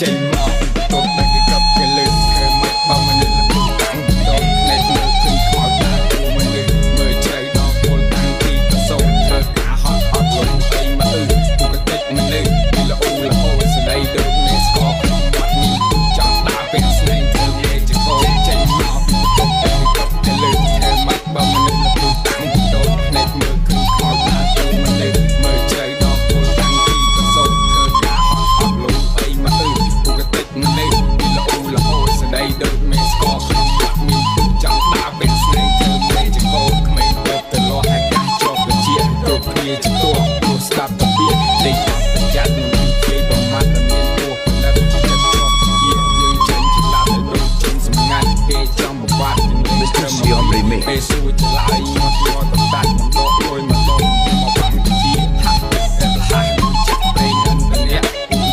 ចេញមកតបតែគេកប់គេលើកធ្វើមកបើមនុស្សលពុតាំងតបណែមើលឃើញខ្មោចតាគួមនុស្សមើលជ្រៅដល់ពលតាំងពីប្រសូតធ្វើការហត់អត់លំអីមកពុកតិចមនុស្សពីល្អរហូតស្ដីដូចមេស្គរក្នុងវត្តនេះចង់ដើរពេលស្នេហ៍ធ្វើមេចកោចេញមកតបតែគេកប់គេលើកធ្វើមកបើមនុស្សលពុតាំងតបណែមើលឃើញខ្មោចតាគួមនុស្សមើលជ្រៅដល់ពលតាំងពីប្រសូតធ្វើការហត់អត់លំអីមកពុកតិចមនុស្សពីល្អរហូតស្ដីដូចមេស្គរក្នុងវត្តនេះចង់ដើរពេលស្នេហ៍ធ្វើមេចកោក្មេងទៅទៅលាស់អាកាសជាប់ទៅជាគ្រប់គ្នាជាតួព្រោះស្ដាប់ទៅពីលេខប្រយ័ត្ននឹងនិយាយប្រមាថតែមានពោះផលិតចិត្តជាប់ជាយើងចេញឆ្លាតទៅដូចចេញសម្ងាត់គេចង់បំបត្តិជំនាញត្រឹមពេលសួរឆ្លើយមកយកទៅតាត់មិនដកលុយមកដកមកបាំងទៅជាហាក់តែហាក់ចិត្តព្រេងអន្តរជាតិ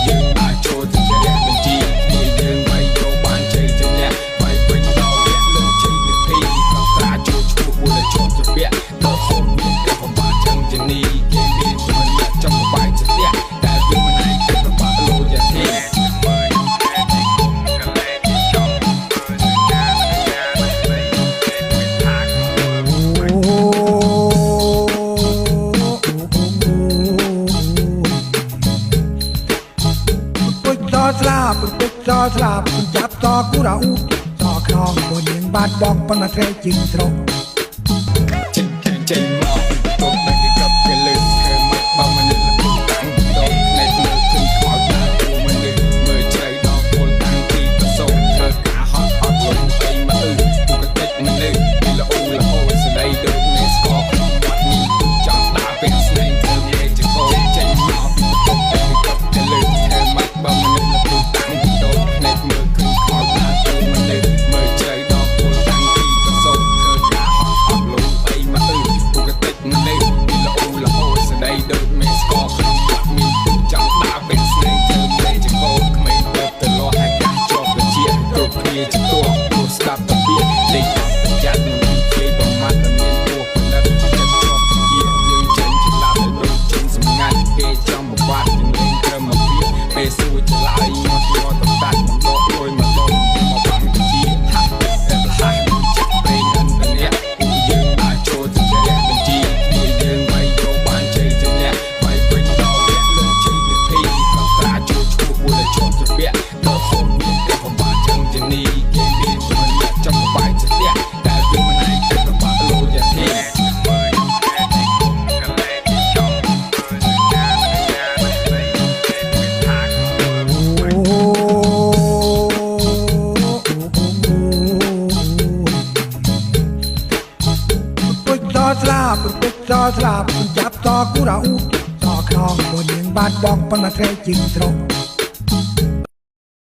យើងអាចចូលទៅជាបញ្ជីគ្នាយើងមិនយកបានជ័យជំនះបាយវិញដល់វគ្គលើជ័យនិភ័យក៏ត្រាចូលឈ្មោះមួយជាប់ជាពាក់ដល់ហូបមានតែបំបត្តិចឹងជានេះគេមានមិនលាក់ចង់បាយចិត្តតែយើងមិនអាចទៅបំបត្តិលោយ៉ាទេស្លាប់ចាប់តគូរ៉ាអ៊ូតខ្នងមួយនាងបានបងប៉ុន្តែត្រេជិងត្រកចេញមកតបតែគេកប់គេលើកធ្វើមកបើមនុស្សលពុតាំងតបណែមើលឃើញខ្មោចតាគួមនុស្សមើលជ្រៅដល់ពលតាំងពីប្រសូតធ្វើការហត់អត់លំអីមកពុកតិចមនុស្សពីល្អរហូតស្ដីដូចមេស្គរក្នុងវត្តនេះចង់ដើរពេលស្នេហ៍ធ្វើមេចកោចេញមកតបតែគេកប់គេលើកធ្វើមកបើមនុស្សលពុតាំងតបណែមើលឃើញខ្មោចតាគួមនុស្សមើលជ្រៅដល់ពលតាំងពីប្រសូតធ្វើការហត់អត់លំអីមកពុកតិចមនុស្សពីល្អរហូតស្ដីដូចមេស្គរក្នុងវត្តនេះចង់ដើរពេលស្នេហ៍ធ្វើមេចកោក្មេងទៅទៅលាស់អាកាសជាប់ទៅជាគ្រប់គ្នាជាតួព្រោះស្ដាប់ទៅពីលេខប្រយ័ត្ននឹងនិយាយប្រមាថតែមានពោះផលិតចិត្តជាប់ជាយើងចេញឆ្លាតទៅដូចចេញសម្ងាត់គេចង់បំបត្តិជំនាញត្រឹមមកពីពេលសួរឆ្លើយមកយកទៅតាត់មិនដកលុយមកដកមកបាំងទៅជាហាក់តែហាក់ចិត្តព្រេងអន្តរជាតិយើងអាចចូលទៅជាបញ្ជីគ្នាយើងមិនយកបានជ័យជំនះបាយវិញដល់វគ្គលើជ័យនិភ័យក៏ត្រាចូលឈ្មោះមួយជាប់ជាពាក់ដល់ហូបមានតែបំបត្តិចឹងជានេះគេមានមិនលាក់ចង់បាយចិត្តតែយើងមិនអាចទៅបំបត្តិលោយ៉ាទេស្លាប់ចាប់តគូរ៉ាអ៊ូតខ្នងមួយនាងបានបងប៉ុន្តែត្រេជិងត្រក